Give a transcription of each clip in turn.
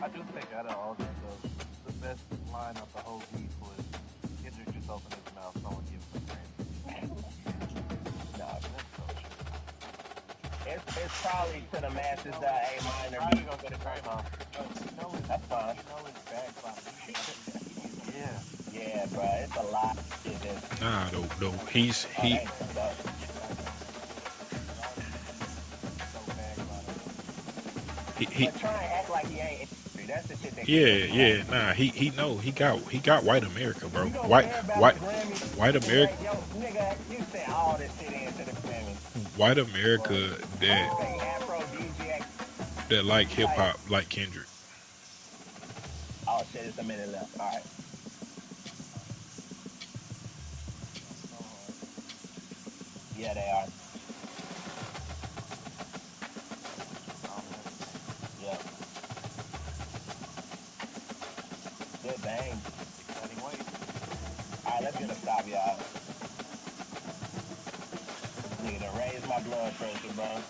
I do think out of all them, the best line of the whole beat was Kendrick just opened his mouth, someone give him a Grammy. No, That's so true. it's probably to the masses You know that it's A minor probably beat. gonna get a Grammy. That's fine. You know it's backed by music immediately. Yeah. Yeah, bro, it's a lot of shit that's. Nah, though Like he's Oh, that he ain't fucked up. like he's so backed by the he But try and act like he ain't industry. That's the shit that kills yeah, me. Like, yeah, nah, he know he got white America, bro. you don't White care about white the Grammy. white You America like, yo, nigga, you sent all this shit into the Grammy. white America You say aphrodisiac. that like hip Like, hop like Kendrick. oh shit, it's a minute left. All right. so hard. Yeah, they are. I don't have to think. Yep. Good bang. Exciting weight. All right, let's get a stop, y'all. Nigga, to raise my blood pressure, bro.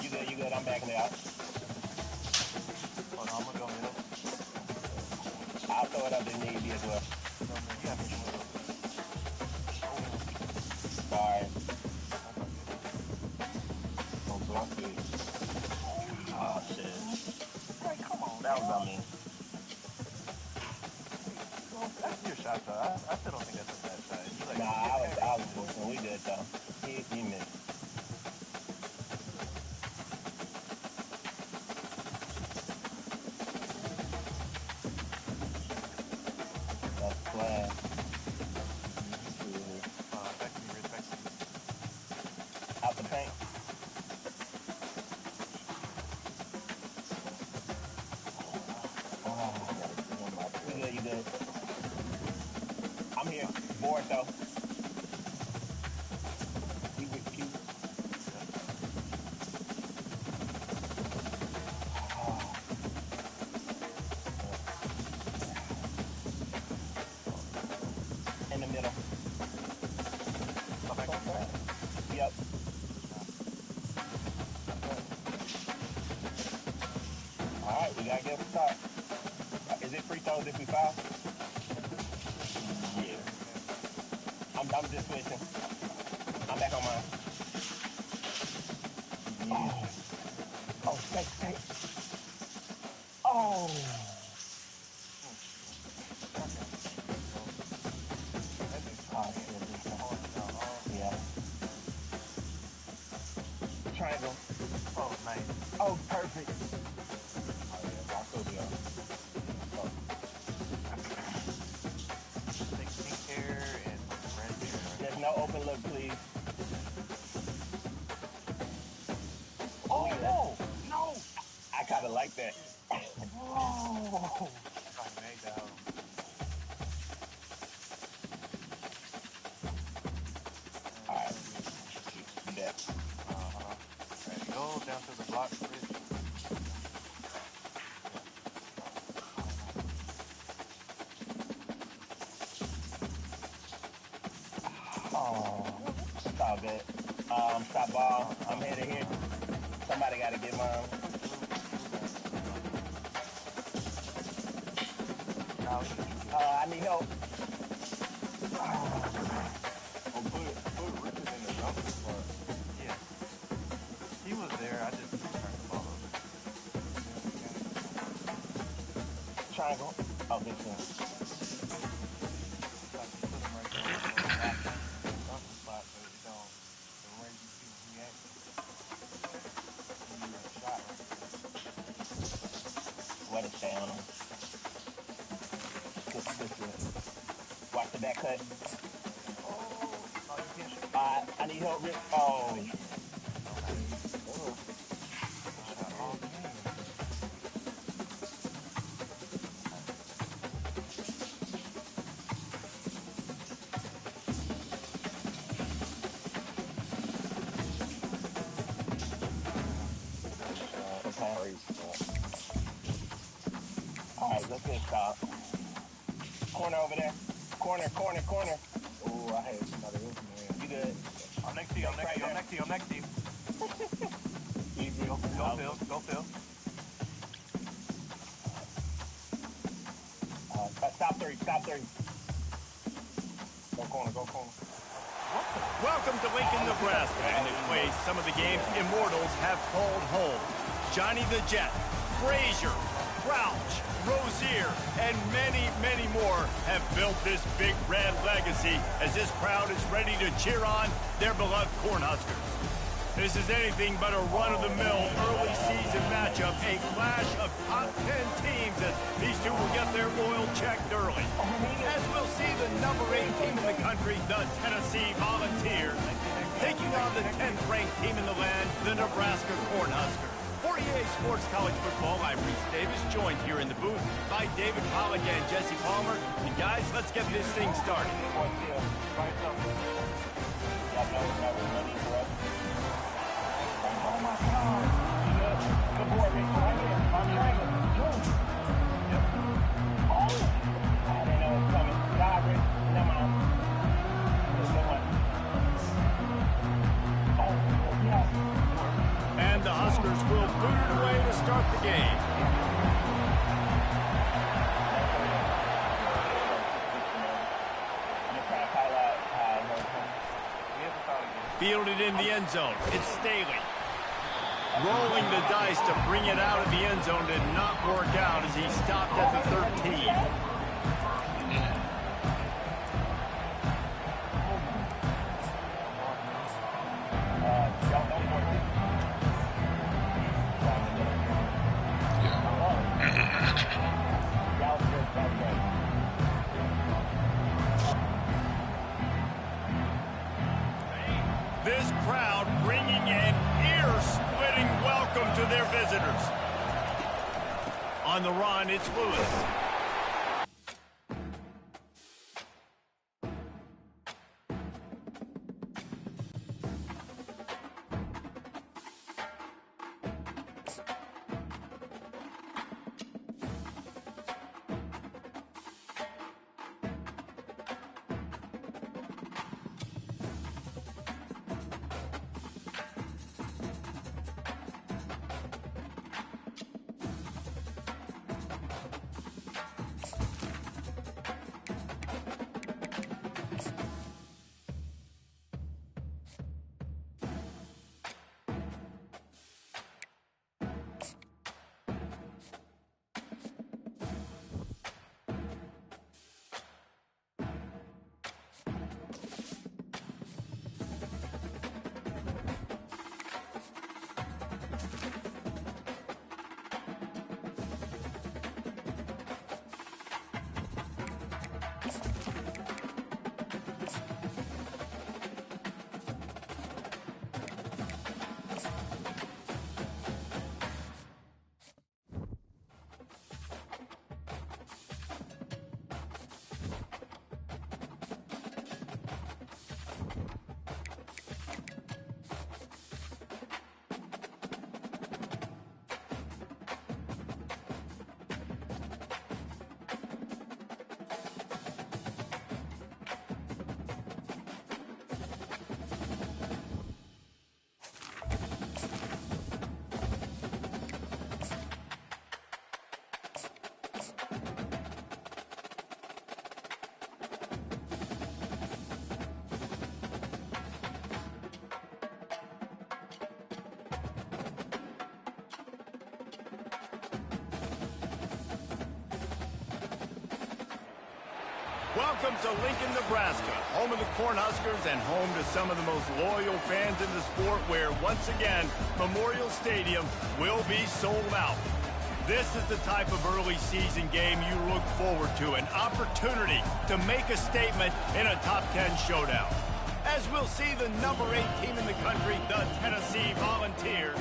You good? You good? I'm backing it out. Hold on, I'm gonna go middle. I'll throw it up if need be as well. Go middle. You got me middle. Oh, Sorry. that's all good. Oh, blunt. Oh shit. Like, come on, That was on now. me. That's your shot, though. I still don't think that's a bad shot. You Nah, like, it's heavy. I was boosting. We good though. He missed. That's flat. Back to me, Rich. Back to me. Out the paint. Oh, you good? You good? I'm here. Board though. Keep it. Keep. Yep. Oh, in the middle. Come back to me, right? Yep. Good shot. All right, we gotta get a start. Is it free throws if we foul? Yeah. Yeah. I'm just switching. I'm back on mine. Yeah. Oh, oh, stay. Oh, Hmm. Okay. So that makes sense. oh He shit, this one. calling it out all Yeah. game. Triangle. Oh, nice. Oh, perfect. Oh yeah, I told you. Oh, Think pink hair and red hair, right? there's no open look, please. We Oh, good. whoa! No! I kind of like that. Whoa! Trying to make that home. All right, Go get it. you bet. Uh-huh. Ready, go down to the block, Rich. Yeah. Oh, it's all good. Stop ball. I'm headed here. Somebody got to get mine. Who got it? No, you get it. I need help. Oh, put Richard in the dunker spot. Yeah. He was there. I just turned the ball over. Yeah, we can't get no more. Triangle. Oh, this one. Like you put him right there in the dunker spot, so the way he reacts, give you a shot right there. Let it stay on him. Consistent. Watch the back cut. Oh, no, you can't shoot. I need help, Rick. Oh, No, nice. Oh, Good shot all game. good shot. okay. Great shot. All right, let's get stop. Corner over there. Corner. Oh, I had somebody else, man. You good? I'm next to you. I'm Next next right to you. I'm there. next to you. I'm next to you. Easy. Go Phil. Go Phil. Stop three. Stop three. Go corner. Go corner. Welcome to Lincoln, Nebraska, and they play some of the games immortals have called home. Johnny the Jet, Frazier, Crouch, Rozier, and many, many more have built this big red legacy as this crowd is ready to cheer on their beloved Cornhuskers. This is anything but a run-of-the-mill early season matchup, a clash of top 10 teams as these two will get their oil checked early. As we'll see the number 8 team in the country, the Tennessee Volunteers, taking on the 10th ranked team in the land, the Nebraska Cornhuskers. For EA Sports College Football, I'm Reese Davis, joined here in the booth by David Pollock and Jesse Palmer. And guys, let's get this thing started. Oh my God. Good boy, Rick. Right here. On the angle. Yep. Oh. I didn't know it was coming. God, Rick. Never mind. Good one. Oh, yeah. And the Huskers will boot it away to start the game. Fielded in the end zone. It's Staley. Rolling the dice to bring it out of the end zone did not work out as he stopped at the 13. This crowd bringing an ear-splitting welcome to their visitors. On the run, it's Lewis. Welcome to Lincoln, Nebraska, home of the Cornhuskers and home to some of the most loyal fans in the sport where, once again, Memorial Stadium will be sold out. This is the type of early season game you look forward to, an opportunity to make a statement in a top 10 showdown. As we'll see the number 8 team in the country, the Tennessee Volunteers,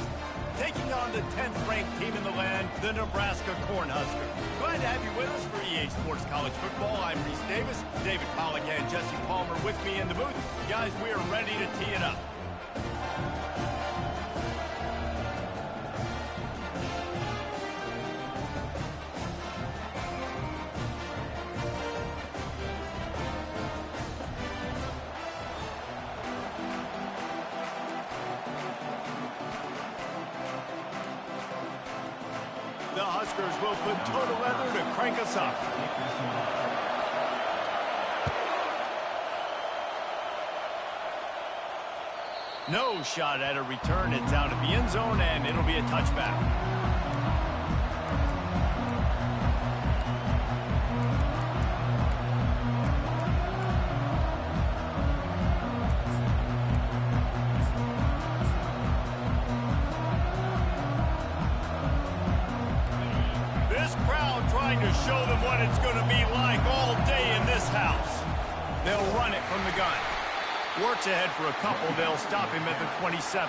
taking on the 10th ranked team in the land, the Nebraska Cornhuskers. Glad to have you with us for EA Sports College Football. I'm Reese Davis, David Pollock and Jesse Palmer with me in the booth. Guys, we are ready to tee it up. The Huskers will put total leather to crank us up. No shot at a return. It's out of the end zone, and it'll be a touchback. This crowd trying to show them what it's going to be like all day in this house. They'll run it from the gun. Works ahead for a couple. They'll stop him at the 27.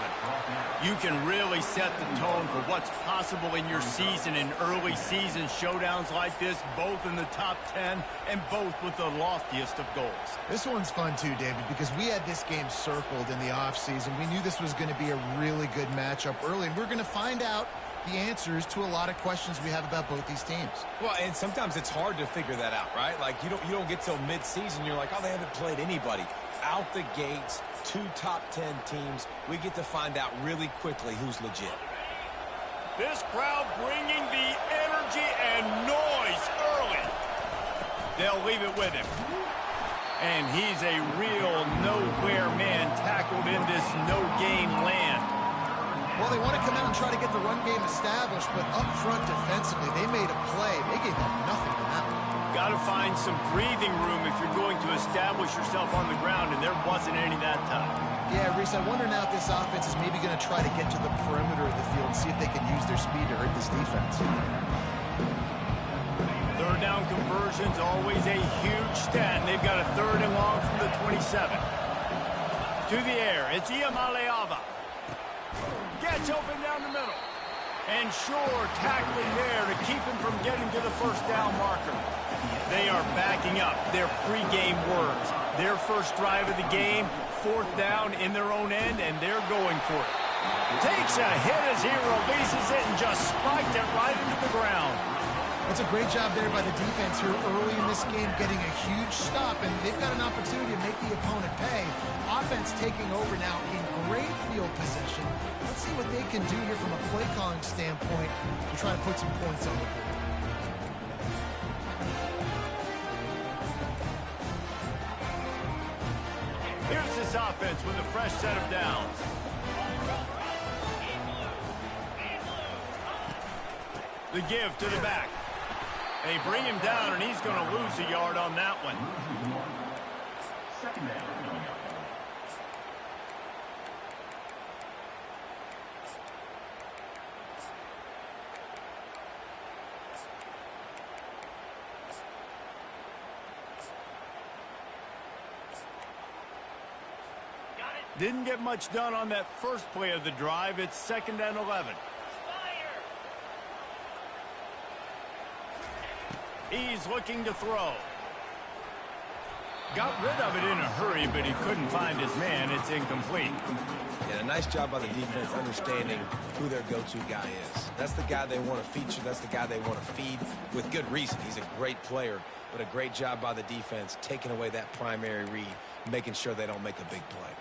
You can really set the tone for what's possible in your season in early season showdowns like this, both in the top 10 and both with the loftiest of goals. This one's fun too, David, because we had this game circled in the offseason. We knew this was going to be a really good matchup early, and we're going to find out the answers to a lot of questions we have about both these teams. Well, and sometimes it's hard to figure that out, right? Like, you don't get till mid-season, you're like, oh, they haven't played anybody. Out the gates, 2 top 10 teams, we get to find out really quickly who's legit. This crowd bringing the energy and noise early. They'll leave it with him. And he's a real nowhere man tackled in this no-game land. Well, they want to come out and try to get the run game established, but up front defensively, they made a play. They gave up nothing to that one. Got to find some breathing room if you're going to establish yourself on the ground, and there wasn't any that time. Yeah, Reese, I wonder now if this offense is maybe going to try to get to the perimeter of the field and see if they can use their speed to hurt this defense. Third down conversion's always a huge stat, and they've got a 3rd and long from the 27. To the air, it's Iamaleava. Gets open down the middle. And sure, tackling there to keep him from getting to the first down marker. They are backing up their pregame words. Their first drive of the game, 4th down in their own end, and they're going for it. Takes a hit as he releases it and just spiked it right into the ground. That's a great job there by the defense here early in this game, getting a huge stop, and they've got an opportunity to make the opponent pay. Offense taking over now in great field position. Let's see what they can do here from a play calling standpoint to try to put some points on the board. Here's this offense with a fresh set of downs. The give to the back. They bring him down, and he's going to lose a yard on that one. Didn't get much done on that first play of the drive. It's 2nd and 11. He's looking to throw. Got rid of it in a hurry, but he couldn't find his man. It's incomplete. And a nice job by the defense understanding who their go-to guy is. That's the guy they want to feature. That's the guy they want to feed with good reason. He's a great player, but a great job by the defense taking away that primary read, making sure they don't make a big play.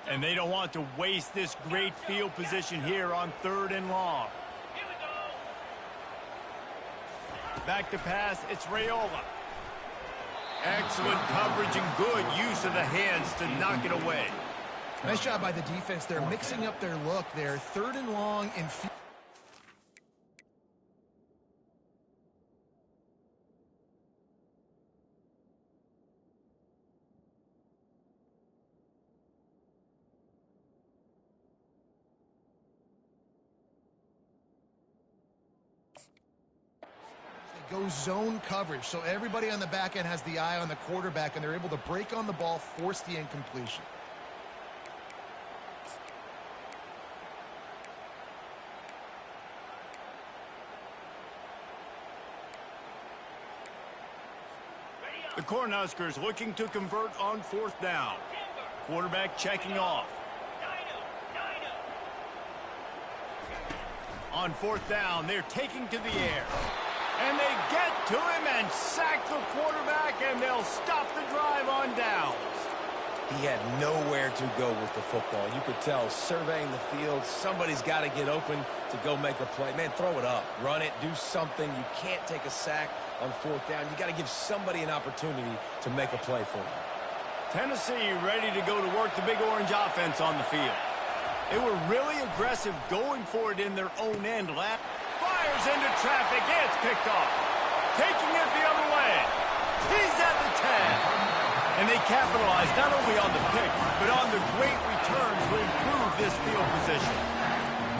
And they don't want to waste this great field position here on 3rd and long. Back to pass, it's Raiola. Excellent coverage and good use of the hands to knock it away. Nice job by the defense. They're mixing up their look there. 3rd and long in field. Go zone coverage, so everybody on the back end has the eye on the quarterback, and they're able to break on the ball, force the incompletion. The Cornhuskers looking to convert on 4th down. Quarterback checking off. On 4th down, they're taking to the air. And they get to him and sack the quarterback, and they'll stop the drive on downs. He had nowhere to go with the football. You could tell, surveying the field, somebody's got to get open to go make a play. Man, throw it up. Run it. Do something. You can't take a sack on fourth down. You got to give somebody an opportunity to make a play for you. Tennessee ready to go to work the Big Orange offense on the field. They were really aggressive going for it in their own end. Fires into traffic. It's picked off. Taking it the other way. He's at the 10. And they capitalized not only on the pick, but on the great return to improve this field position.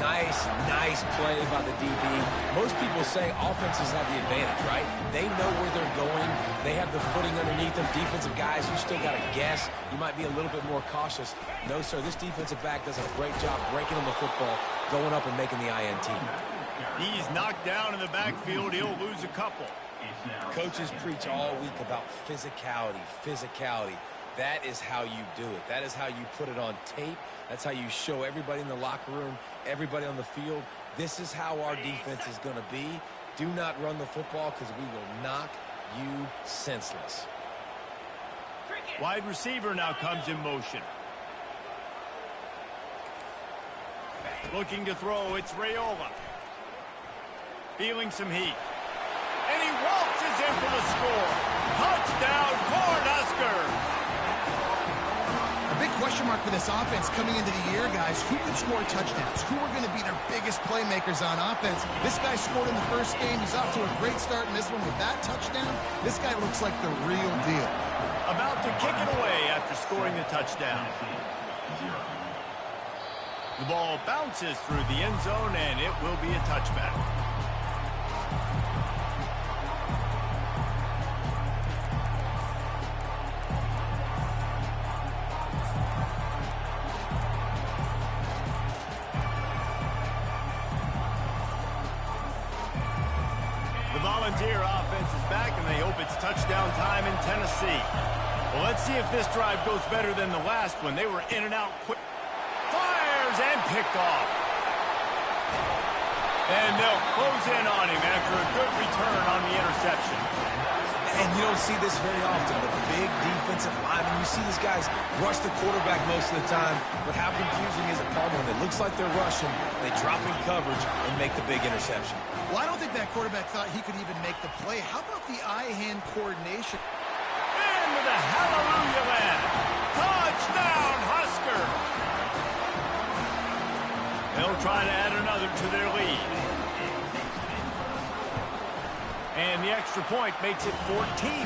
Nice play by the DB. Most people say offenses have the advantage, right? They know where they're going. They have the footing underneath them. Defensive guys, you still got to guess. You might be a little bit more cautious. No, sir, this defensive back does a great job breaking on the football, going up and making the INT. He's knocked down in the backfield. He'll lose a couple. Coaches preach all week about physicality. That is how you do it. That is how you put it on tape. That's how you show everybody in the locker room, everybody on the field. This is how our defense is going to be. Do not run the football because we will knock you senseless. Wide receiver now comes in motion. Looking to throw, it's Raiola. Feeling some heat. And he waltzes in for the score. Touchdown, Cornhuskers! A big question mark for this offense coming into the year, guys. Who could score touchdowns? Who are going to be their biggest playmakers on offense? This guy scored in the first game. He's off to a great start in this one with that touchdown. This guy looks like the real deal. About to kick it away after scoring the touchdown. The ball bounces through the end zone, and it will be a touchback. Volunteer offense is back, and they hope it's touchdown time in Tennessee. Well, let's see if this drive goes better than the last one. They were in and out quick. Fires and picked off. And they'll close in on him after a good return on the interception. And you don't see this very often, but the big defensive linemen, you see these guys rush the quarterback most of the time, but how confusing is it, Paul, when it looks like they're rushing, they drop in coverage and make the big interception? Well, I don't think that quarterback thought he could even make the play. How about the eye-hand coordination? Into the hallelujah land. Touchdown, Husker! They'll try to add another to their lead. And the extra point makes it 14-0.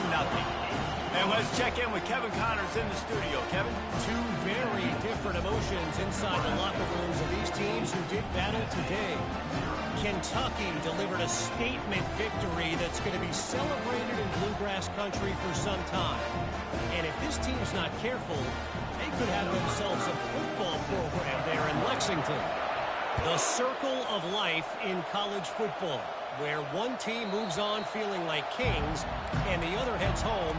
And let's check in with Kevin Connors in the studio. Kevin? Two very different emotions inside the locker rooms of these teams who did battle today. Kentucky delivered a statement victory that's going to be celebrated in Bluegrass country for some time. And if this team's not careful, they could have themselves a football program there in Lexington. The circle of life in college football, where one team moves on feeling like kings and the other heads home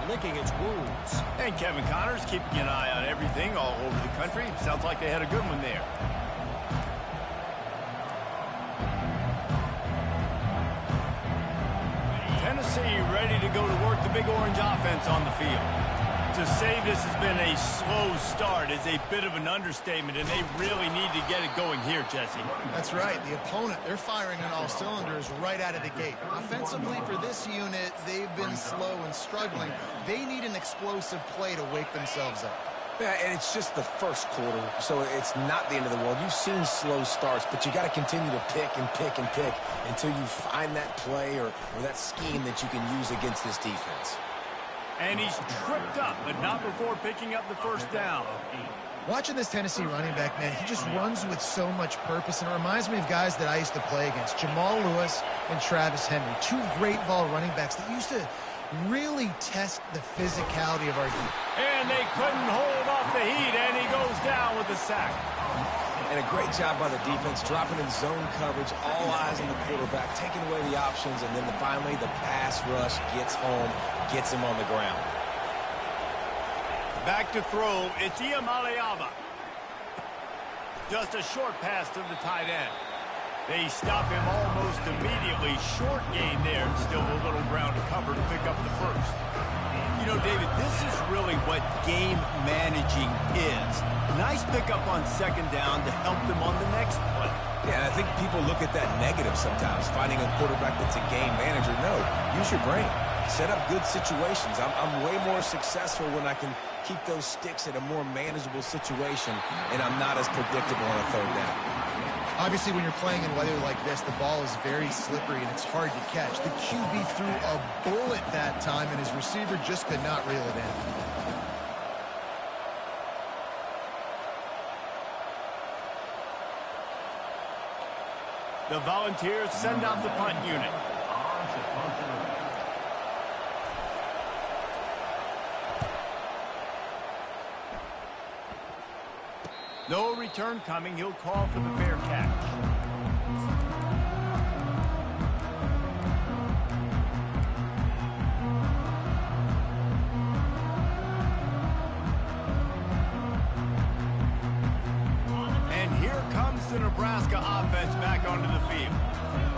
licking its wounds. And Kevin Connors keeping an eye on everything all over the country. Sounds like they had a good one there. Tennessee ready to go to work the Big Orange offense on the field. To say this has been a slow start is a bit of an understatement, and they really need to get it going here, Jesse. That's right. The opponent, they're firing on all cylinders right out of the gate. Offensively, for this unit, they've been slow and struggling. They need an explosive play to wake themselves up. Yeah, and it's just the first quarter, so it's not the end of the world. You've seen slow starts, but you got to continue to pick and pick and pick until you find that play or that scheme that you can use against this defense. And he's tripped up, but not before picking up the first down. Watching this Tennessee running back, man, he just runs with so much purpose, and it reminds me of guys that I used to play against, Jamal Lewis and Travis Henry, two great ball running backs that used to really test the physicality of our youth. And they couldn't hold off the heat, and he goes down with the sack. And a great job by the defense, dropping in zone coverage, all eyes on the quarterback, taking away the options, and then finally the pass rush gets home, gets him on the ground. Back to throw, it's Iamaleava. Just a short pass to the tight end. They stop him almost immediately. Short gain there, and still a little ground to cover to pick up the first. You know, David, this is really what game managing is. Nice pickup on second down to help them on the next play. Yeah, and I think people look at that negative sometimes, finding a quarterback that's a game manager. No, use your brain. Set up good situations. I'm way more successful when I can keep those sticks in a more manageable situation, and I'm not as predictable on a third down. Obviously, when you're playing in weather like this, the ball is very slippery and it's hard to catch. The QB threw a bullet that time, and his receiver just could not reel it in. The Volunteers send out the punt unit. No return coming. He'll call for the fair catch. And here comes the Nebraska offense back onto the field.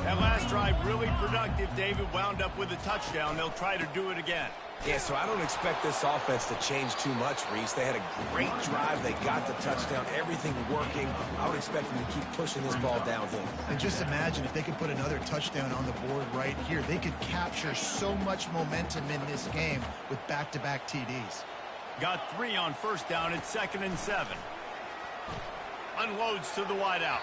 That last drive really productive. David wound up with a touchdown. They'll try to do it again. Yeah, so I don't expect this offense to change too much, Reese. They had a great drive. They got the touchdown. Everything working. I would expect them to keep pushing this ball downhill. And just imagine if they could put another touchdown on the board right here. They could capture so much momentum in this game with back-to-back TDs. Got 3 on first down. It's 2nd and 7. Unloads to the wideout.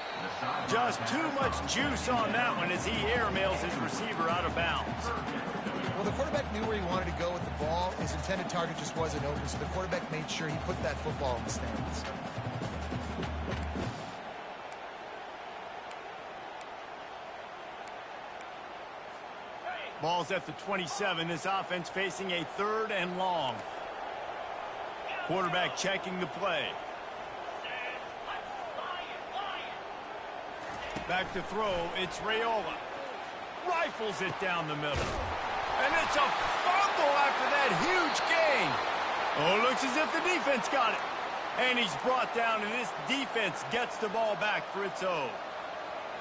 Just too much juice on that one as he airmails his receiver out of bounds. Well, the quarterback knew where he wanted to go with the ball. His intended target just wasn't open, so the quarterback made sure he put that football in the stands. Ball's at the 27. This offense facing a 3rd and long. Quarterback checking the play. Back to throw. It's Raiola. Rifles it down the middle. And it's a fumble after that huge gain. Oh, looks as if the defense got it. And he's brought down, and this defense gets the ball back for its own.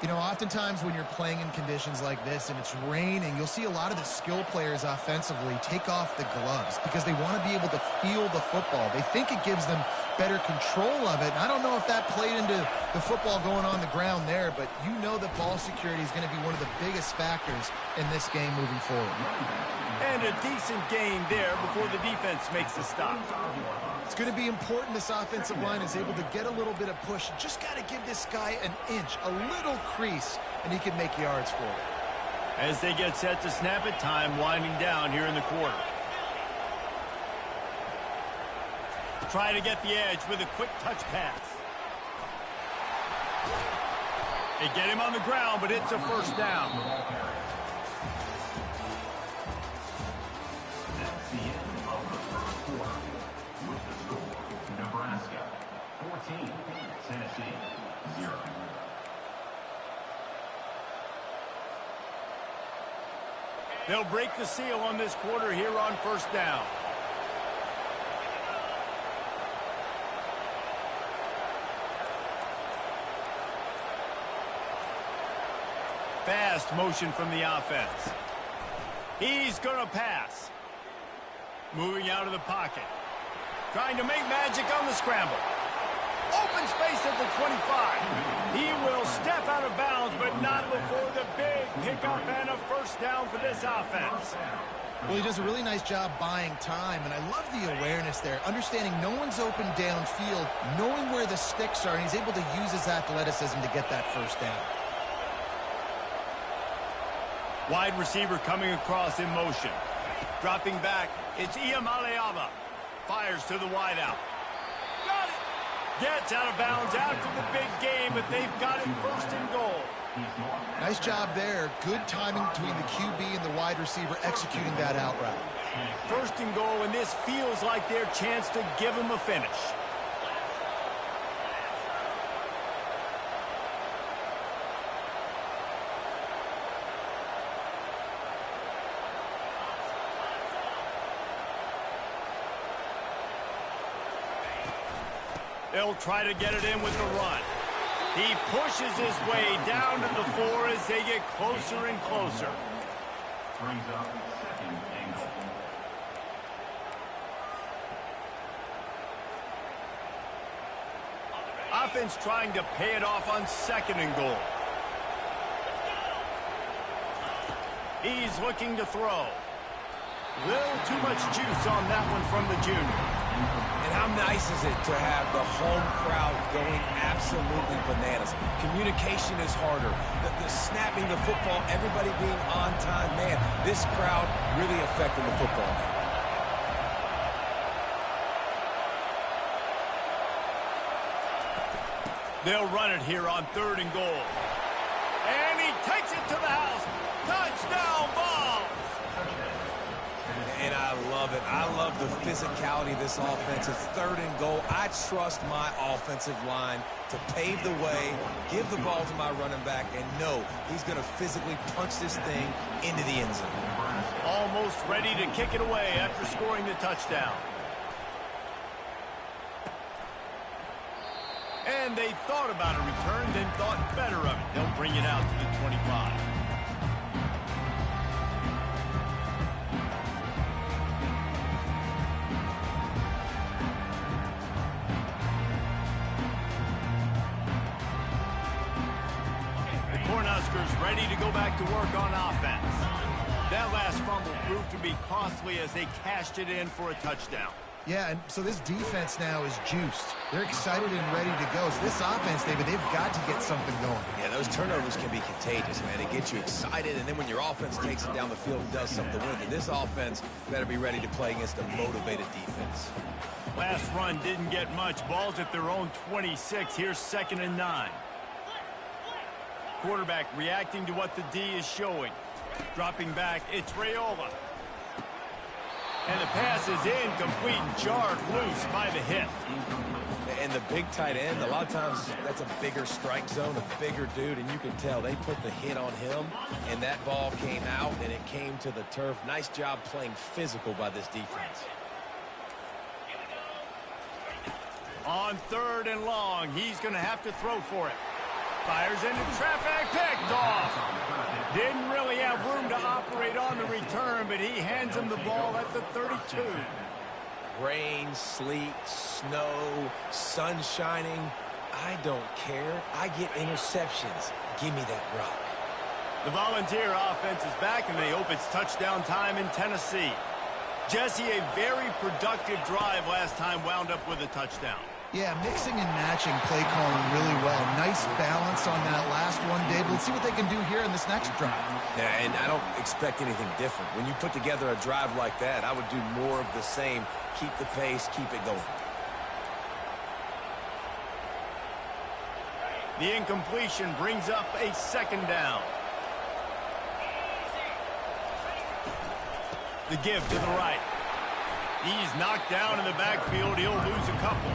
You know, oftentimes when you're playing in conditions like this and it's raining, you'll see a lot of the skill players offensively take off the gloves because they want to be able to feel the football. They think it gives them better control of it. And I don't know if that played into the football going on the ground there, but you know that ball security is going to be one of the biggest factors in this game moving forward. And a decent gain there before the defense makes the stop. It's going to be important this offensive line is able to get a little bit of push. Just got to give this guy an inch, a little crease, and he can make yards for it. As they get set to snap it, time winding down here in the quarter. Try to get the edge with a quick touch pass. They get him on the ground, but it's a first down. That's the end of the first quarter. With the score, Nebraska 14, Tennessee 0. They'll break the seal on this quarter here on first down. Fast motion from the offense. He's going to pass. Moving out of the pocket. Trying to make magic on the scramble. Open space at the 25. He will step out of bounds, but not before the big pickup and a first down for this offense. Well, he does a really nice job buying time, and I love the awareness there, understanding no one's open downfield, knowing where the sticks are, and he's able to use his athleticism to get that first down. Wide receiver coming across in motion. Dropping back, it's Iamaleava. Fires to the wideout. Got it! Gets out of bounds after the big game, but they've got it first and goal. Nice job there. Good timing between the QB and the wide receiver executing that out route. First and goal, and this feels like their chance to give them a finish. They'll try to get it in with the run. He pushes his way down to the floor as they get closer and closer. Brings up second and goal. Offense trying to pay it off on second and goal. He's looking to throw. Little too much juice on that one from the junior. And how nice is it to have the home crowd going absolutely bananas? Communication is harder. The snapping the football, everybody being on time. Man, this crowd really affecting the football. They'll run it here on third and goal. And he takes it to the house. Touchdown ball. And I love it. I love the physicality of this offense. It's third and goal. I trust my offensive line to pave the way, give the ball to my running back, and know he's going to physically punch this thing into the end zone. Almost ready to kick it away after scoring the touchdown. And they thought about a return, then thought better of it. They'll bring it out to the 25. The Cornhuskers ready to go back to work on offense. That last fumble proved to be costly as they cashed it in for a touchdown. Yeah, and so this defense now is juiced. They're excited and ready to go. So this offense, David, they've got to get something going. Yeah, those turnovers can be contagious, man. It gets you excited, and then when your offense takes it down the field and does something with it, this offense better be ready to play against a motivated defense. Last run didn't get much. Ball's at their own 26. Here's 2nd and 9. Quarterback reacting to what the D is showing. Dropping back, it's Raiola. And the pass is incomplete, jarred loose by the hip. And the big tight end, a lot of times that's a bigger strike zone, a bigger dude, and you can tell they put the hit on him, and that ball came out, and it came to the turf. Nice job playing physical by this defense. On 3rd and long, he's going to have to throw for it. Fires into traffic, picked off. Didn't really have room to operate on the return, but he hands him the ball at the 32. Rain, sleet, snow, sun shining. I don't care. I get interceptions. Give me that rock. The Volunteer offense is back, and they hope it's touchdown time in Tennessee. Jesse, a very productive drive last time wound up with a touchdown. Yeah, mixing and matching play calling really well. Nice balance on that last one, David. Let's see what they can do here in this next drive. Yeah, and I don't expect anything different. When you put together a drive like that, I would do more of the same. Keep the pace, keep it going. The incompletion brings up a 2nd down. The give to the right. He's knocked down in the backfield. He'll lose a couple.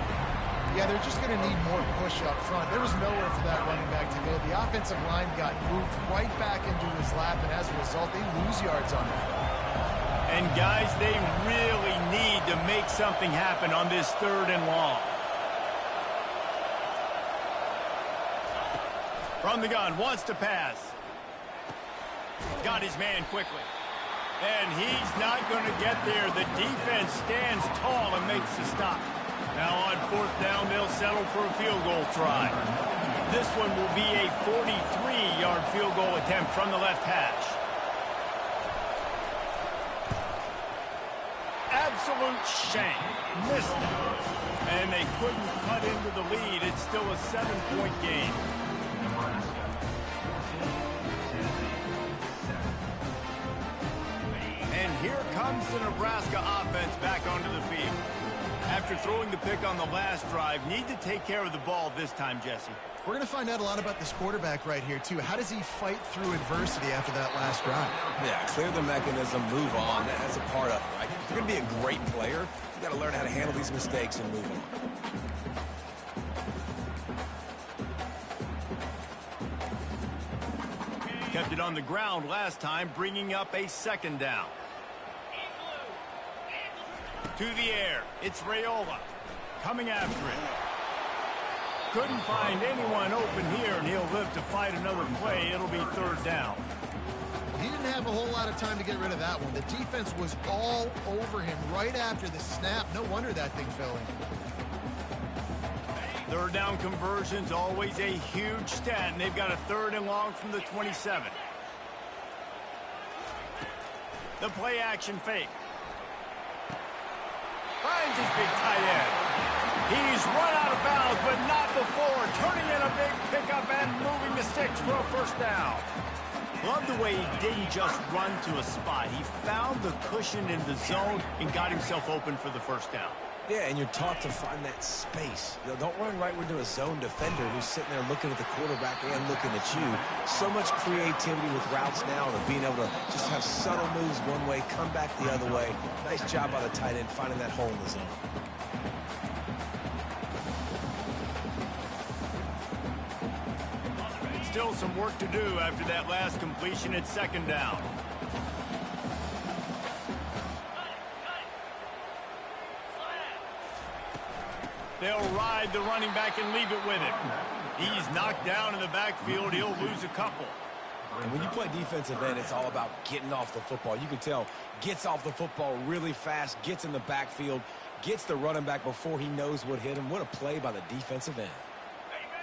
Yeah, they're just going to need more push up front. There was nowhere for that running back to go. The offensive line got moved right back into his lap, and as a result, they lose yards on that. And, guys, they really need to make something happen on this 3rd and long. From the gun, wants to pass. Got his man quickly. And he's not going to get there. The defense stands tall and makes the stop. Now on 4th down, they'll settle for a field goal try. This one will be a 43-yard field goal attempt from the left hash. Absolute shame. Missed it. And they couldn't cut into the lead. It's still a 7-point game. And here comes the Nebraska offense back onto the field. After throwing the pick on the last drive, need to take care of the ball this time, Jesse. We're going to find out a lot about this quarterback right here, too. How does he fight through adversity after that last drive? Yeah, clear the mechanism, move on. That's a part of it, right? If you're going to be a great player, you got to learn how to handle these mistakes and move on. Kept it on the ground last time, bringing up a 2nd down. To the air, it's Raiola coming after it. Couldn't find anyone open here, and he'll live to fight another play. It'll be third down. He didn't have a whole lot of time to get rid of that one. The defense was all over him right after the snap. No wonder that thing fell in. Third down conversion's always a huge stat, and they've got a 3rd and long from the 27. The play action fake. Finds his big tight end. He's run out of bounds, but not before. Turning in a big pickup and moving the sticks for a first down. Love the way he didn't just run to a spot. He found the cushion in the zone and got himself open for the first down. Yeah, and you're taught to find that space. You know, don't run right into a zone defender who's sitting there looking at the quarterback and looking at you. So much creativity with routes now and being able to just have subtle moves one way, come back the other way. Nice job by the tight end finding that hole in the zone. Still some work to do after that last completion at 2nd down. They'll ride the running back and leave it with him. He's knocked down in the backfield. He'll lose a couple. And when you play defensive end, it's all about getting off the football. You can tell, gets off the football really fast, gets in the backfield, gets the running back before he knows what hit him. What a play by the defensive end.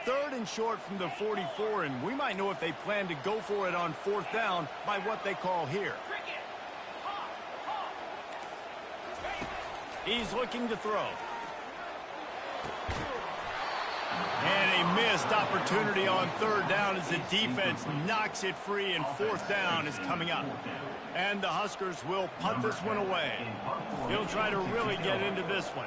3rd and short from the 44, and we might know if they plan to go for it on 4th down by what they call here. He's looking to throw. And a missed opportunity on 3rd down as the defense knocks it free, and 4th down is coming up. And the Huskers will punt this one away. He'll try to really get into this one.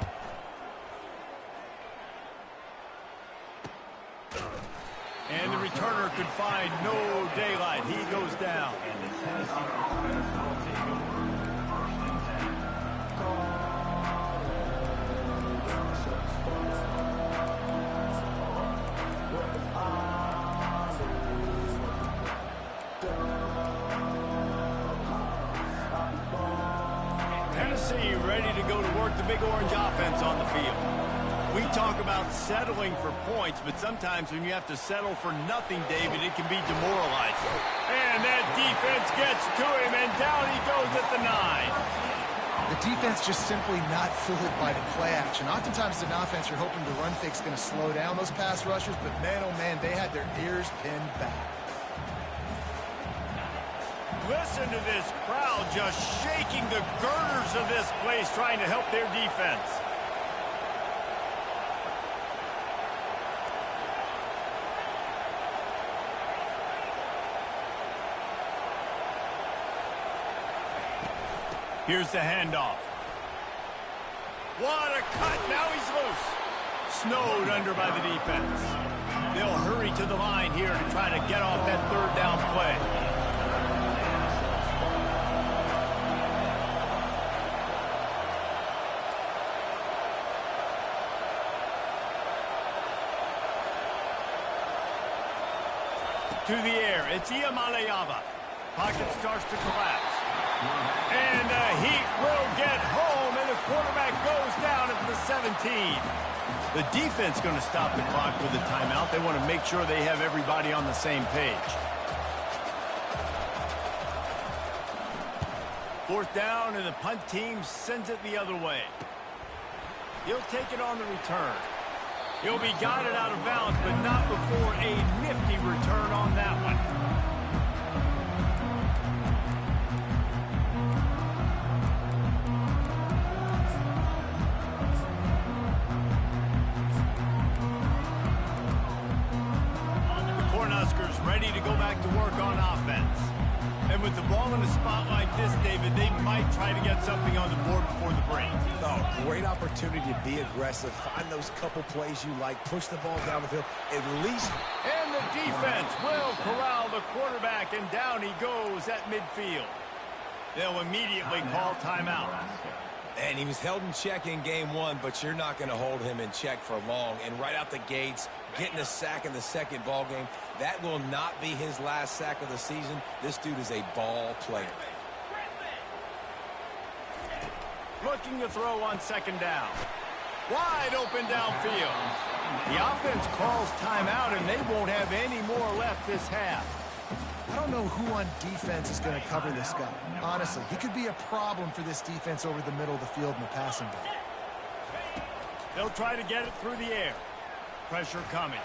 And the returner could find no daylight. He goes down. Tennessee ready to go to work the Big Orange offense on the field. We talk about settling for points, but sometimes when you have to settle for nothing, David, it can be demoralizing. And that defense gets to him, and down he goes at the 9. The defense just simply not fooled by the play action. Oftentimes, as an offense, you're hoping the run fake's going to slow down those pass rushers, but man, oh man, they had their ears pinned back. Listen to this crowd just shaking the girders of this place, trying to help their defense. Here's the handoff. What a cut. Now he's loose. Snowed under by the defense. They'll hurry to the line here to try to get off that 3rd down play. To the air. It's Iamaleava. Pocket starts to collapse. And the Heat will get home, and the quarterback goes down at the 17. The defense going to stop the clock with a timeout. They want to make sure they have everybody on the same page. 4th down, and the punt team sends it the other way. He'll take it on the return. He'll be guided out of bounds, but not before a nifty return on that one. Ready to go back to work on offense. And with the ball in a spot like this, David, they might try to get something on the board before the break. Oh, great opportunity to be aggressive. Find those couple plays you like. Push the ball down the field. At least. And the defense will corral the quarterback, and down he goes at midfield. They'll immediately call timeout. And he was held in check in game 1, but you're not going to hold him in check for long. And right out the gates, getting a sack in the 2nd ball game, that will not be his last sack of the season. This dude is a ball player. Looking to throw on 2nd down. Wide open downfield. The offense calls timeout, and they won't have any more left this half. I don't know who on defense is going to cover this guy. Honestly, he could be a problem for this defense over the middle of the field in the passing game. They'll try to get it through the air. Pressure coming.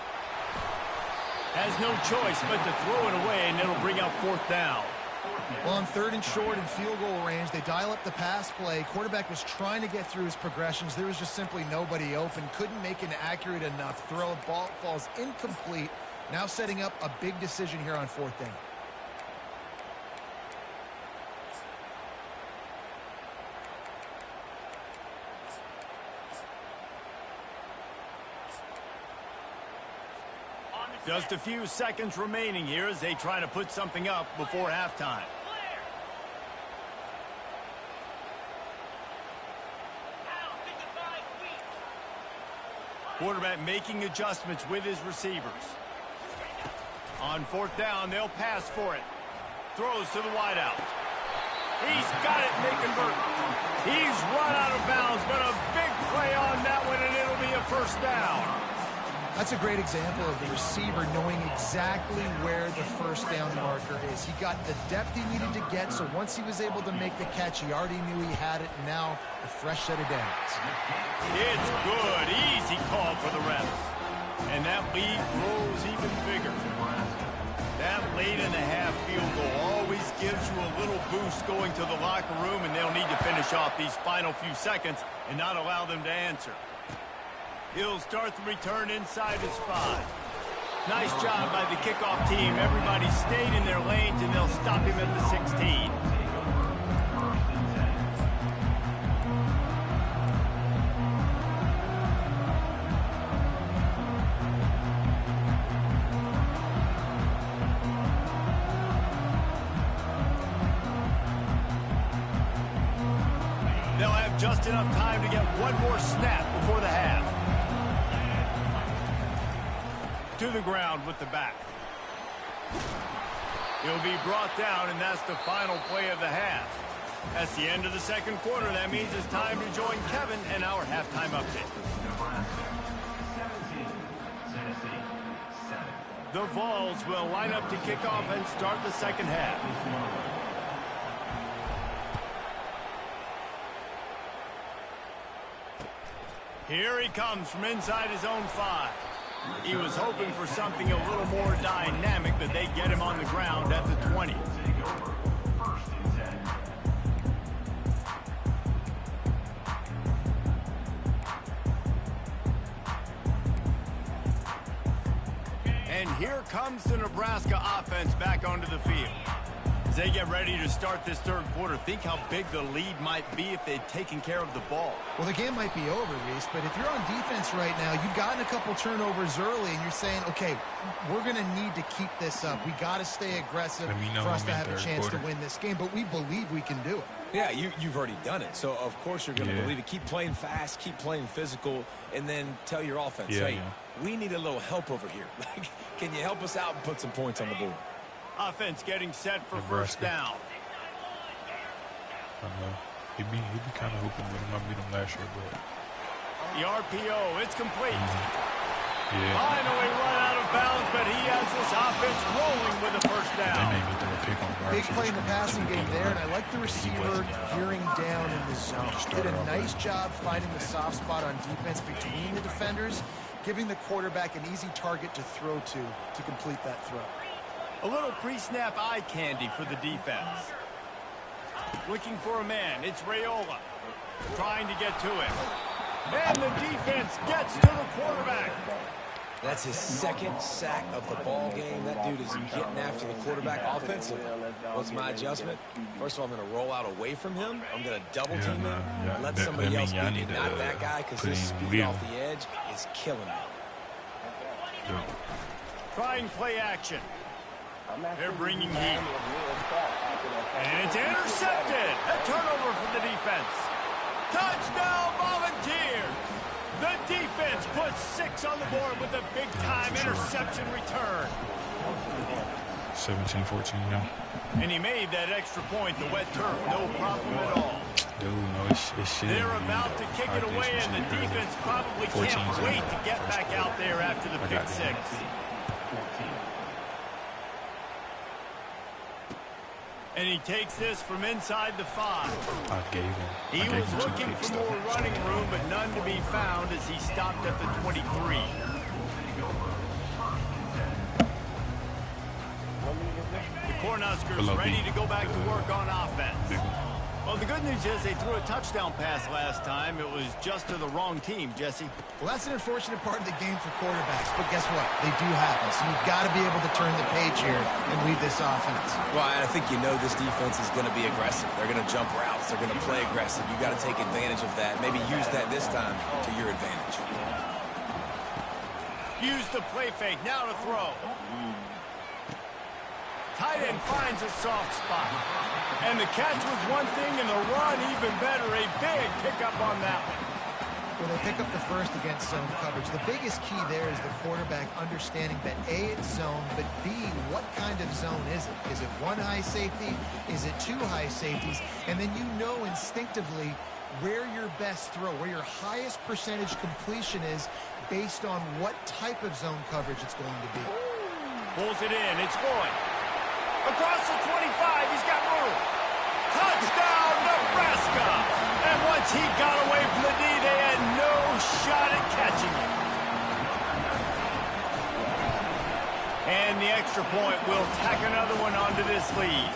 Has no choice but to throw it away, and it'll bring up 4th down. Well, on 3rd and short and field goal range, they dial up the pass play. Quarterback was trying to get through his progressions. There was just simply nobody open. Couldn't make an accurate enough throw. Ball falls incomplete. Now setting up a big decision here on 4th down. Just a few seconds remaining here as they try to put something up before halftime. Quarterback making adjustments with his receivers. On 4th down, they'll pass for it. Throws to the wideout. He's got it, and they convert. He's run out of bounds, but a big play on that one, and it'll be a 1st down. That's a great example of the receiver knowing exactly where the 1st down marker is. He got the depth he needed to get, so once he was able to make the catch, he already knew he had it, and now a fresh set of downs. It's good. Easy call for the refs. And that lead grows even bigger. That late-in-the-half field goal always gives you a little boost going to the locker room, and they'll need to finish off these final few seconds and not allow them to answer. He'll start the return inside his 5. Nice job by the kickoff team. Everybody stayed in their lanes, and they'll stop him at the 16. They'll have just enough time to get one more snap before the half. To the ground with the back. He'll be brought down, and that's the final play of the half. That's the end of the 2nd quarter. That means it's time to join Kevin and our halftime update. Nebraska 17, Tennessee 7. The Vols will line up to kick off and start the 2nd half. Here he comes from inside his own 5. He was hoping for something a little more dynamic, but they get him on the ground at the 20. Take over. 1st and 10. And here comes the Nebraska offense back onto the field. As they get ready to start this 3rd quarter, think how big the lead might be if they'd taken care of the ball. Well, the game might be over, Reese, but if you're on defense right now, you've gotten a couple turnovers early, and you're saying, okay, we're going to need to keep this up. We got to stay aggressive for us to have a chance to win this game, but we believe we can do it. Yeah, you've already done it, so of course you're going to believe it. Keep playing fast, keep playing physical, and then tell your offense, hey, we need a little help over here. Can you help us out and put some points on the board? Offense getting set for Nebraska. 1st down. I know. He be kind of hoping with him. I beat him last year, but The RPO, it's complete. yeah. Finally run out of bounds, but he has this offense rolling with a 1st They down. made me throw a pick on guard. Big play in the passing game there, and I like the receiver gearing down in the zone. Did a nice job finding the soft spot on defense between the defenders, giving the quarterback an easy target to throw to complete that throw. A little pre-snap eye candy for the defense. Looking for a man. It's Raiola. Trying to get to him. And the defense gets to the quarterback. That's his 2nd sack of the ball game. That dude is getting after the quarterback offensively. What's my adjustment? First of all, I'm going to roll out away from him. I'm going to double team him. Let somebody else beat me, not that guy, because his speed off the edge is killing me. Trying play action. They're bringing heat. And it's intercepted. A turnover for the defense. Touchdown Volunteers. The defense puts 6 on the board with a big-time interception return. 17-14 now. And he made that extra point, the wet turf, no problem at all. Dude, no, it should. They're about to kick it away, and the defense probably can't wait to get back out there after the pick six. And he takes this from inside the 5. I gave him. He was looking for more running room, but none to be found as he stopped at the 23. The Cornhuskers ready to go back to work on offense. Well, the good news is they threw a touchdown pass last time. It was just to the wrong team, Jesse. Well, that's an unfortunate part of the game for quarterbacks, but guess what? They do happen, so you've got to be able to turn the page here and lead this offense. Well, I think you know this defense is going to be aggressive. They're going to jump routes. They're going to play aggressive. You've got to take advantage of that. Maybe use that this time to your advantage. Use the play fake. Now to throw. Tight end finds a soft spot. And the catch was one thing, and the run even better. A big pickup on that one. Well, they pick up the first against zone coverage. The biggest key there is the quarterback understanding that A, it's zone, but B, what kind of zone is it? Is it one high safety? Is it two high safeties? And then you know instinctively where your best throw, where your highest percentage completion is based on what type of zone coverage it's going to be. Pulls it in. It's Boyd. Across the 25, he's got room. Touchdown, Nebraska! And once he got away from the D, they had no shot at catching him. And the extra point will tack another one onto this lead.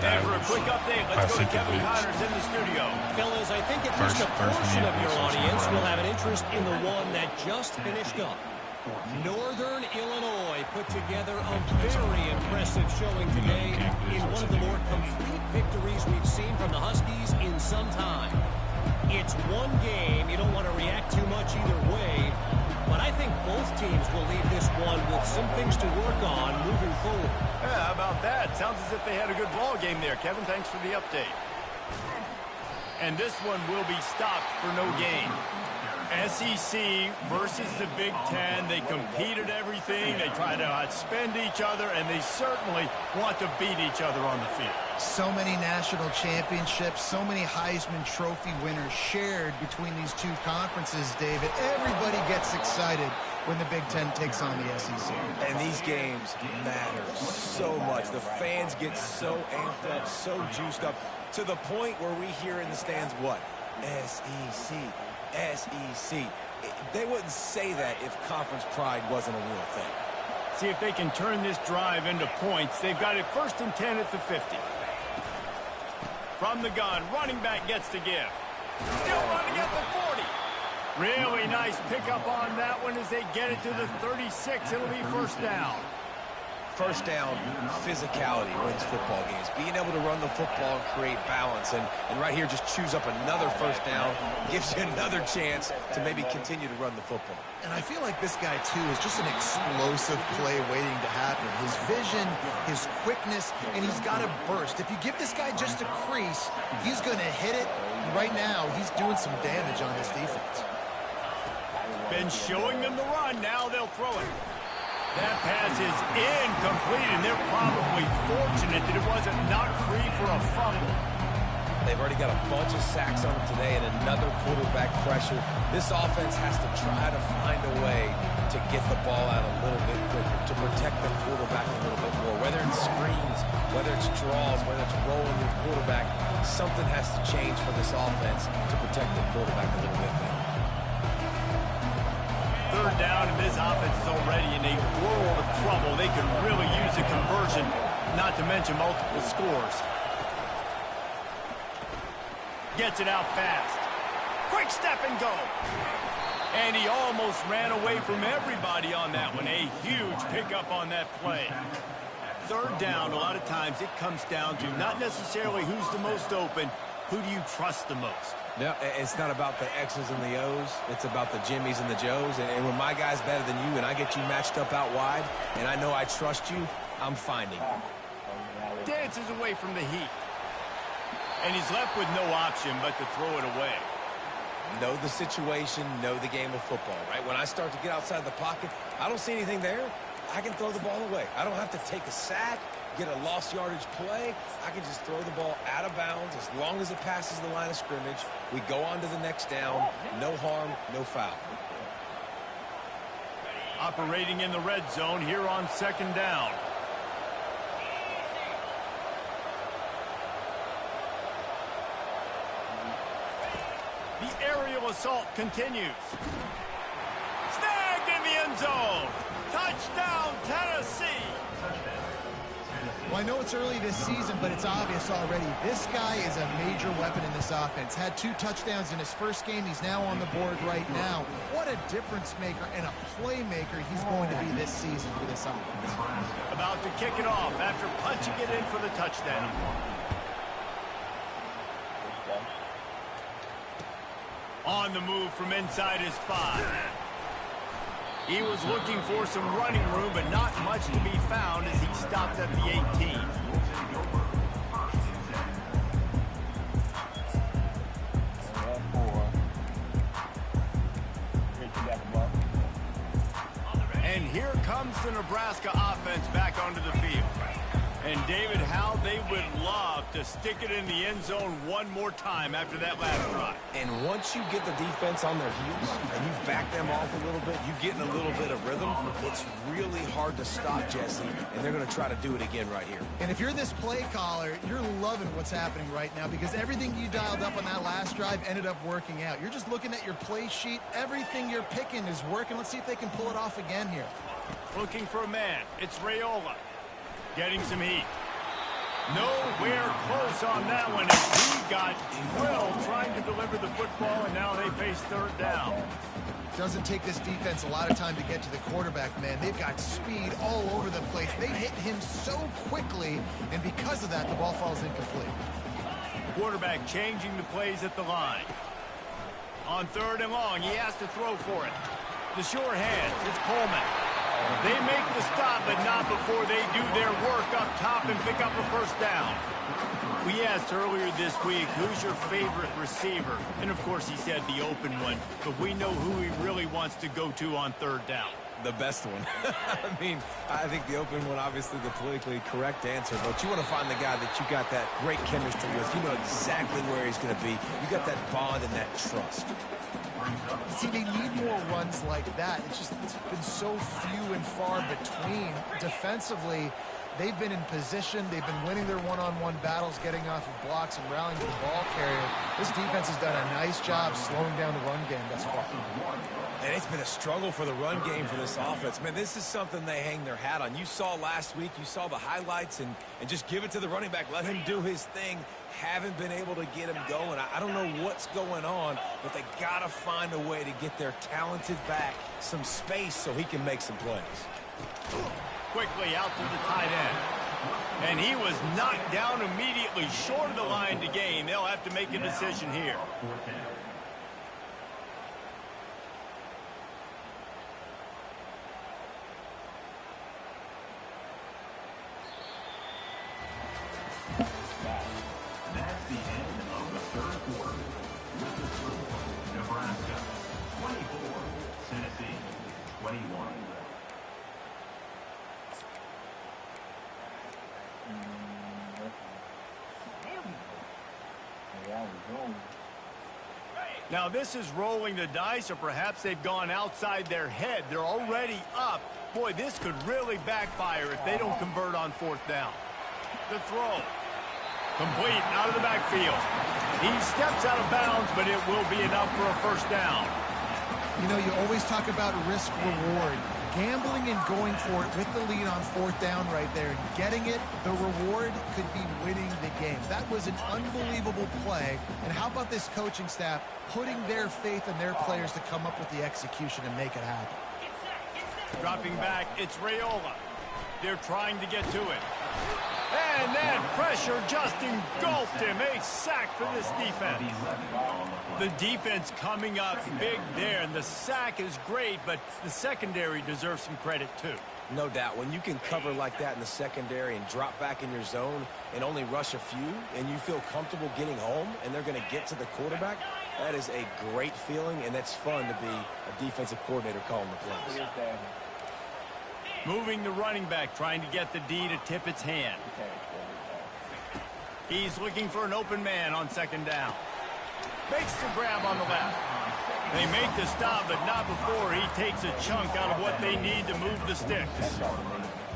And for a quick update, let's go to Kevin Connors in the studio. Fellas, I think at least a portion of your audience will have an interest in the one that just finished up. Northern Illinois put together a very impressive showing today in one of the more complete victories we've seen from the Huskies in some time. It's one game. You don't want to react too much either way, but I think both teams will leave this one with some things to work on moving forward. Yeah, how about that? Sounds as if they had a good ball game there. Kevin, thanks for the update. And this one will be stopped for no gain. SEC versus the Big Ten. They compete at everything. They try to outspend each other, and they certainly want to beat each other on the field. So many national championships, so many Heisman Trophy winners shared between these two conferences, David. Everybody gets excited when the Big Ten takes on the SEC. And these games matter so much. The fans get so amped up, so juiced up, to the point where we hear in the stands what? SEC. SEC. They wouldn't say that if conference pride wasn't a real thing. See if they can turn this drive into points. They've got it 1st and 10 at the 50. From the gun, running back gets to give. Still running at the 40. Really nice pickup on that one as they get it to the 36. It'll be 1st down. First down, physicality wins football games. Being able to run the football and create balance. And right here, just choose up another 1st down. Gives you another chance to maybe continue to run the football. And I feel like this guy, too, is just an explosive play waiting to happen. His vision, his quickness, and he's got a burst. If you give this guy just a crease, he's going to hit it. Right now, he's doing some damage on this defense. Been showing them the run. Now they'll throw it. That pass is incomplete, and they're probably fortunate that it wasn't knocked free for a fumble. They've already got a bunch of sacks on them today and another quarterback pressure. This offense has to try to find a way to get the ball out a little bit quicker, to protect the quarterback a little bit more. Whether it's screens, whether it's draws, whether it's rolling your quarterback, something has to change for this offense to protect the quarterback a little bit better. 3rd down, and this offense is already in a world of trouble. They could really use a conversion, not to mention multiple scores. Gets it out fast. Quick step and go. And he almost ran away from everybody on that one. A huge pickup on that play. 3rd down, a lot of times it comes down to not necessarily who's the most open, who do you trust the most? No, it's not about the X's and the O's. It's about the Jimmys and the Joes. And when my guy's better than you and I get you matched up out wide and I know I trust you, I'm finding you. Dances away from the heat. And he's left with no option but to throw it away. Know the situation, know the game of football, right? When I start to get outside the pocket, I don't see anything there. I can throw the ball away. I don't have to take a sack, get a lost yardage play. I can just throw the ball out of bounds as long as it passes the line of scrimmage. We go on to the next down. No harm, no foul. Operating in the red zone here on 2nd down. The aerial assault continues. Snagged in the end zone. Touchdown, Tennessee. Well, I know it's early this season, but it's obvious already. This guy is a major weapon in this offense. Had 2 touchdowns in his first game. He's now on the board right now. What a difference maker and a playmaker he's going to be this season for this offense. About to kick it off after punching it in for the touchdown. On the move from inside his 5. He was looking for some running room, but not much to be found as he stopped at the 18. And here comes the Nebraska offense back onto the field. And David, how they would love to stick it in the end zone one more time after that last drive. And once you get the defense on their heels and you back them off a little bit, you get in a little bit of rhythm, it's really hard to stop, Jesse, and they're going to try to do it again right here. And if you're this play caller, you're loving what's happening right now because everything you dialed up on that last drive ended up working out. You're just looking at your play sheet. Everything you're picking is working. Let's see if they can pull it off again here. Looking for a man. It's Raiola. Getting some heat. Nowhere close on that one as he got drilled trying to deliver the football, and now they face 3rd down. Doesn't take this defense a lot of time to get to the quarterback, man. They've got speed all over the place. They hit him so quickly, and because of that, the ball falls incomplete. Quarterback changing the plays at the line. On 3rd and long, he has to throw for it. The sure hands, it's Coleman. They make the stop, but not before they do their work up top and pick up a 1st down. We asked earlier this week, who's your favorite receiver? And, of course, he said the open one, but we know who he really wants to go to on 3rd down. The best one. I mean, I think the open one, obviously the politically correct answer, but you want to find the guy that you got that great chemistry with. You know exactly where he's going to be. You got that bond and that trust. See, they need more runs like that. It's been so few and far between. Defensively, they've been in position. They've been winning their one-on-one battles, getting off of blocks and rallying to the ball carrier. This defense has done a nice job slowing down the run game thus far. And it's been a struggle for the run game for this offense. Man, this is something they hang their hat on. You saw last week, you saw the highlights, and just give it to the running back. Let him do his thing. Haven't been able to get him going. I don't know what's going on, but they got to find a way to get their talented back some space so he can make some plays. Quickly out to the tight end. And he was knocked down immediately short of the line to gain. They'll have to make a decision here. That's the end of the 3rd quarter. With the score, Nebraska 24, Tennessee 21. Now this is rolling the dice, or perhaps they've gone outside their head. They're already up. Boy, this could really backfire if they don't convert on 4th down. The throw. Complete out of the backfield. He steps out of bounds, but it will be enough for a 1st down. You know, you always talk about risk-reward. Gambling and going for it with the lead on 4th down right there and getting it, the reward could be winning the game. That was an unbelievable play. And how about this coaching staff putting their faith in their players to come up with the execution and make it happen? Dropping back, it's Raiola. They're trying to get to it. And that pressure just engulfed him. A sack for this defense. The defense coming up big there, and the sack is great, but the secondary deserves some credit too. No doubt. When you can cover like that in the secondary and drop back in your zone and only rush a few, and you feel comfortable getting home, and they're going to get to the quarterback, that is a great feeling, and that's fun to be a defensive coordinator calling the plays. Moving the running back, trying to get the D to tip its hand. He's looking for an open man on second down. Makes the grab on the left. They make the stop, but not before he takes a chunk out of what they need to move the sticks.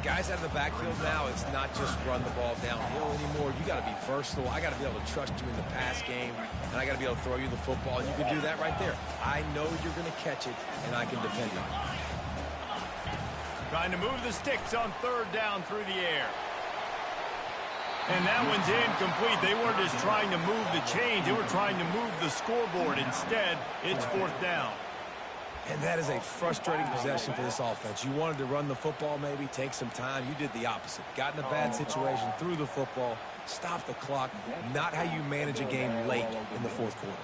Guys out of the backfield now, it's not just run the ball downhill anymore. You got to be versatile. I got to be able to trust you in the pass game, and I got to be able to throw you the football, and you can do that right there. I know you're going to catch it, and I can depend on it. Trying to move the sticks on third down through the air. And that one's incomplete. They weren't just trying to move the chains. They were trying to move the scoreboard. Instead, it's fourth down. And that is a frustrating possession for this offense. You wanted to run the football, maybe take some time. You did the opposite. Got in a bad situation, threw the football, stopped the clock. Not how you manage a game late in the fourth quarter.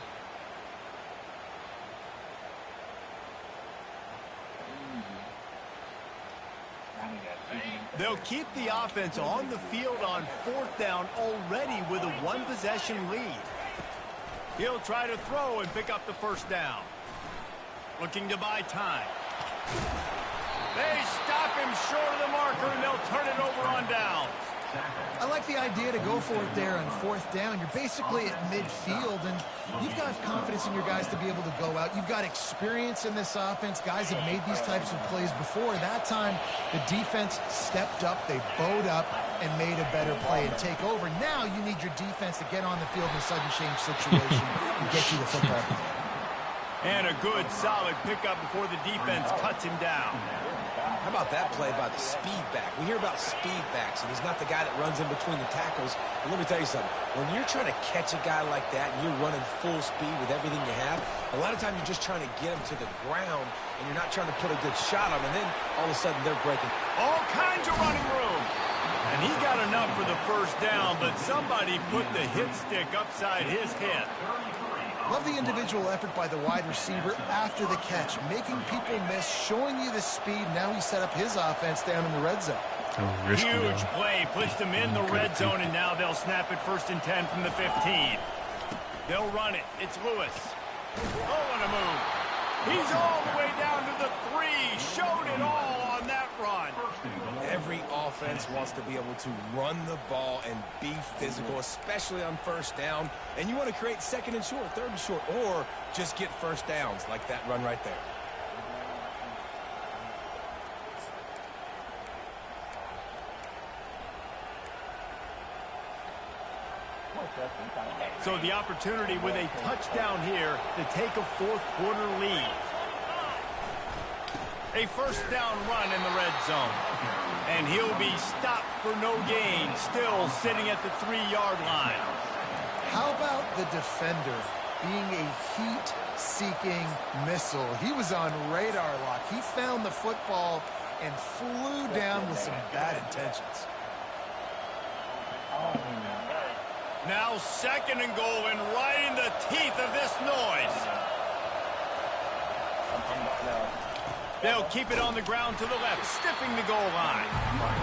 They'll keep the offense on the field on fourth down already with a one-possession lead. He'll try to throw and pick up the first down. Looking to buy time. They stop him short of the marker, and they'll turn it over on downs. I like the idea to go for it there on fourth down. You're basically at midfield, and you've got confidence in your guys to be able to go out. You've got experience in this offense. Guys have made these types of plays before. That time, the defense stepped up. They bowed up and made a better play and take over. Now you need your defense to get on the field in a sudden change situation and get you the football. And a good, solid pickup before the defense cuts him down. How about that play by the speed back? We hear about speed backs, and he's not the guy that runs in between the tackles. But let me tell you something. When you're trying to catch a guy like that and you're running full speed with everything you have, a lot of times you're just trying to get him to the ground, and you're not trying to put a good shot on him, and then all of a sudden they're breaking. All kinds of running room. And he got enough for the first down, but somebody put the hit stick upside his head. Love the individual effort by the wide receiver after the catch, making people miss, showing you the speed. Now he set up his offense down in the red zone. Huge play, puts them in the red zone, and now they'll snap it 1st and 10 from the 15. They'll run it. It's Lewis. Oh, and a move. He's all the way down to the 3. Showed it all on that run. Every offense wants to be able to run the ball and be physical, especially on first down. And you want to create second and short, third and short, or just get first downs like that run right there. So the opportunity with a touchdown here to take a fourth quarter lead. A first down run in the red zone. And he'll be stopped for no gain, still sitting at the 3-yard line. How about the defender being a heat-seeking missile? He was on radar lock. He found the football and flew down with some bad intentions. Now 2nd and goal, and right in the teeth of this noise. They'll keep it on the ground to the left, stiffing the goal line.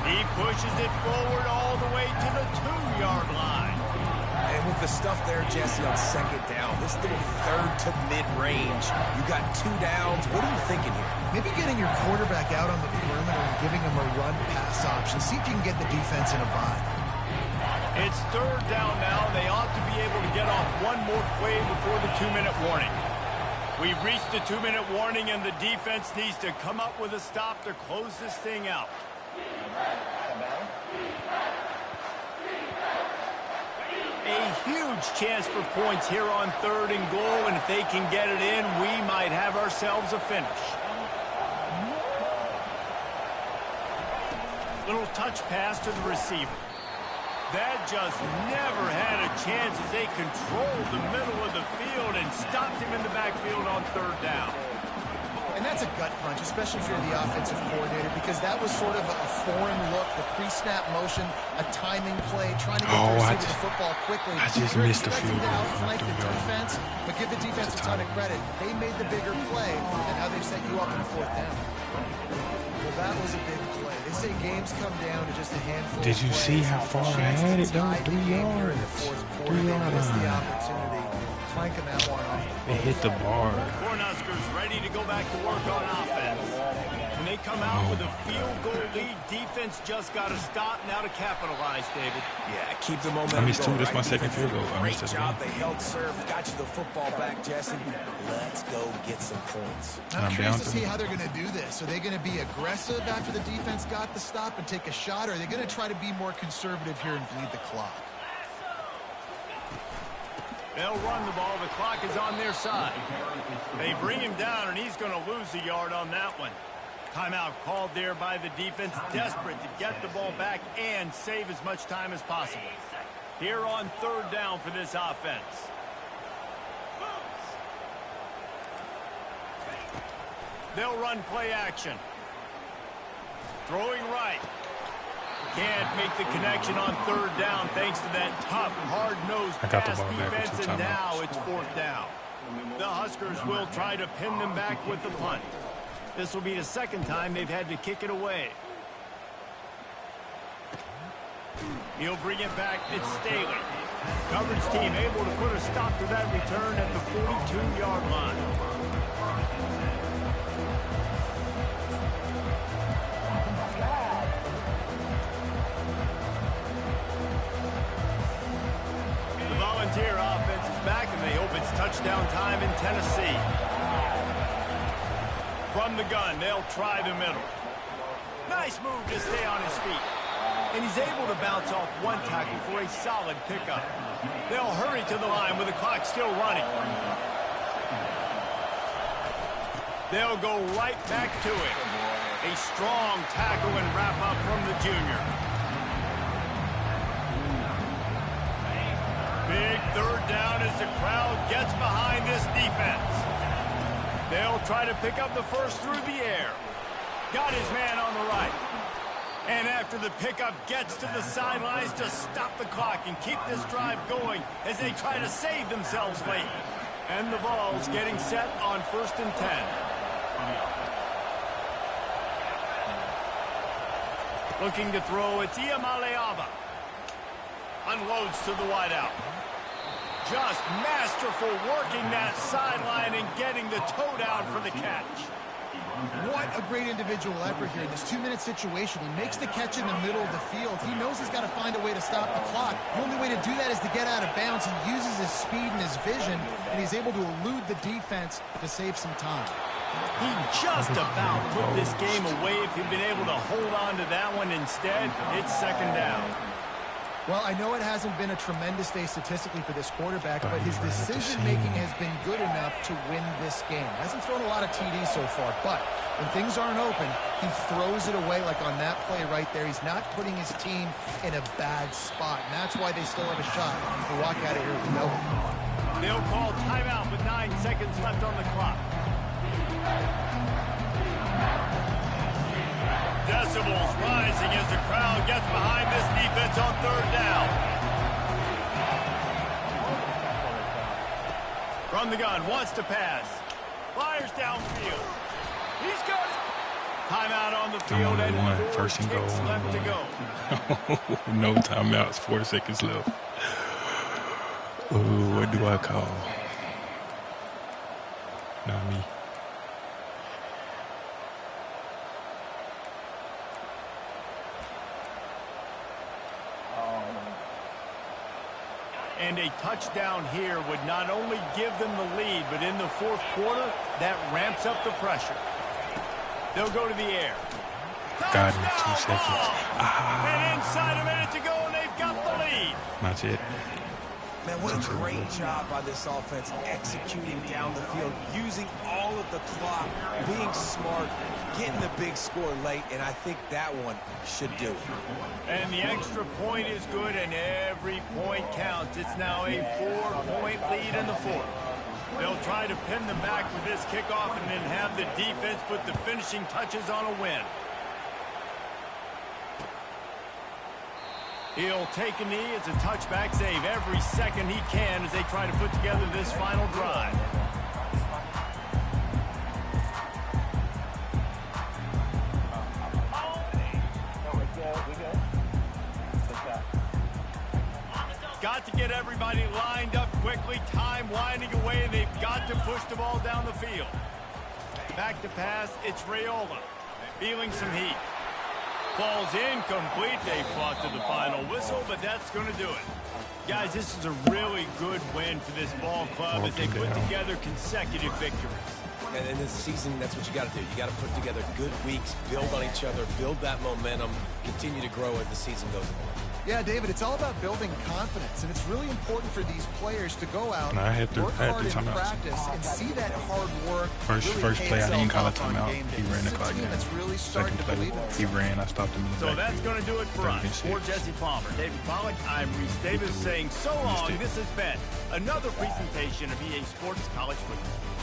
He pushes it forward all the way to the 2-yard line. And with the stuff there, Jesse, on 2nd down, this little third to mid-range, you got 2 downs. What are you thinking here? Maybe getting your quarterback out on the perimeter and giving him a run-pass option. See if you can get the defense in a bind. It's 3rd down now. They ought to be able to get off one more play before the 2-minute warning. We've reached the 2-minute warning, and the defense needs to come up with a stop to close this thing out. A huge chance for points here on 3rd and goal, and if they can get it in, we might have ourselves a finish. Little touch pass to the receiver. That just never had a chance as they controlled the middle of the field and stopped him in the backfield on 3rd down. And that's a gut punch, especially if you're the offensive coordinator, because that was sort of a foreign look, the pre-snap motion, a timing play, trying to get the receiver the football quickly. I just missed the field goal. Outflank the defense, but give the defense a ton of credit. They made the bigger play, and now they've set you up in 4th down. Well, that was a big play. They say games come down to just a handful. Did you see how far I had it though? 3 yards. 3 yards. Missed the opportunity. Clanking that one off. It hit the bar. Cornhuskers ready to go back to work on offense. And they come out with a field goal lead. Defense just got to stop now to capitalize, David. Yeah, keep the momentum. I missed two. Going, That's my right? second Defense field did a goal. I Great missed it job. again. They held serve, got you the football back, Jesse. Let's go get some points. I'm curious to down see how they're going to do this. Are they going to be aggressive after the defense got the stop and take a shot, or are they going to try to be more conservative here and bleed the clock? They'll run the ball. The clock is on their side. They bring him down, and he's going to lose a yard on that one. Timeout called there by the defense, desperate to get the ball back and save as much time as possible. Here on third down for this offense. They'll run play action. Throwing right. Can't make the connection on third down thanks to that tough, hard-nosed pass defense, and now it's fourth down. The Huskers will try to pin them back with the punt. This will be the second time they've had to kick it away. He'll bring it back. It's Staley. Coverage team able to put a stop to that return at the 42-yard line. Volunteer offense is back, and they hope it's touchdown time in Tennessee. From the gun, they'll try the middle. Nice move to stay on his feet. And he's able to bounce off one tackle for a solid pickup. They'll hurry to the line with the clock still running. They'll go right back to it. A strong tackle and wrap up from the junior. Big third down as the crowd gets behind this defense. They'll try to pick up the first through the air. Got his man on the right. And after the pickup, gets to the sidelines to stop the clock and keep this drive going as they try to save themselves late. And the ball's getting set on 1st and 10. Looking to throw, it's Iamaleava. Unloads to the wideout. Just masterful working that sideline and getting the toe down for the catch. What a great individual effort here in this 2-minute situation. He makes the catch in the middle of the field. He knows he's got to find a way to stop the clock. The only way to do that is to get out of bounds. He uses his speed and his vision, and he's able to elude the defense to save some time. He just about put this game away if he'd been able to hold on to that one. Instead, it's second down. Well, I know it hasn't been a tremendous day statistically for this quarterback, but his decision-making has been good enough to win this game. Hasn't thrown a lot of TDs so far, but when things aren't open, he throws it away like on that play right there. He's not putting his team in a bad spot, and that's why they still have a shot to walk out of here with no one. They'll call timeout with 9 seconds left on the clock. Decibels rising as the crowd gets behind this defense on third down. From the gun, wants to pass. Fires downfield. He's got it. Timeout on the field and 4 ticks left to go. No timeouts, 4 seconds left. Ooh, what do I call? Not me. And a touchdown here would not only give them the lead, but in the fourth quarter, that ramps up the pressure. They'll go to the air. Got him, 2 seconds. And inside a minute to go, and they've got the lead. That's it. Man, what a great job by this offense executing down the field, using all of the clock, being smart, getting the big score late, and I think that one should do it. And the extra point is good, and every point counts. It's now a 4-point lead in the fourth. They'll try to pin them back with this kickoff and then have the defense put the finishing touches on a win. He'll take a knee. It's a touchback save every second he can as they try to put together this final drive. Got to get everybody lined up quickly. Time winding away, and they've got to push the ball down the field. Back to pass. It's Raiola. feeling some heat. Falls incomplete. They fought to the final whistle, but that's going to do it. Guys, this is a really good win for this ball club as they put together consecutive victories. And in this season, that's what you got to do. You got to put together good weeks, build on each other, build that momentum, continue to grow as the season goes on. Yeah, David, it's all about building confidence, and it's really important for these players to go out, work hard in practice, and see that hard work. First play, I didn't call a timeout. He ran the clock down. Really Second play, he ran. I stopped him in the So back. that's going to do it for us. For Jesse Palmer, David Pollack, I'm Reese Davis saying so long. This has been another presentation of EA Sports College Football.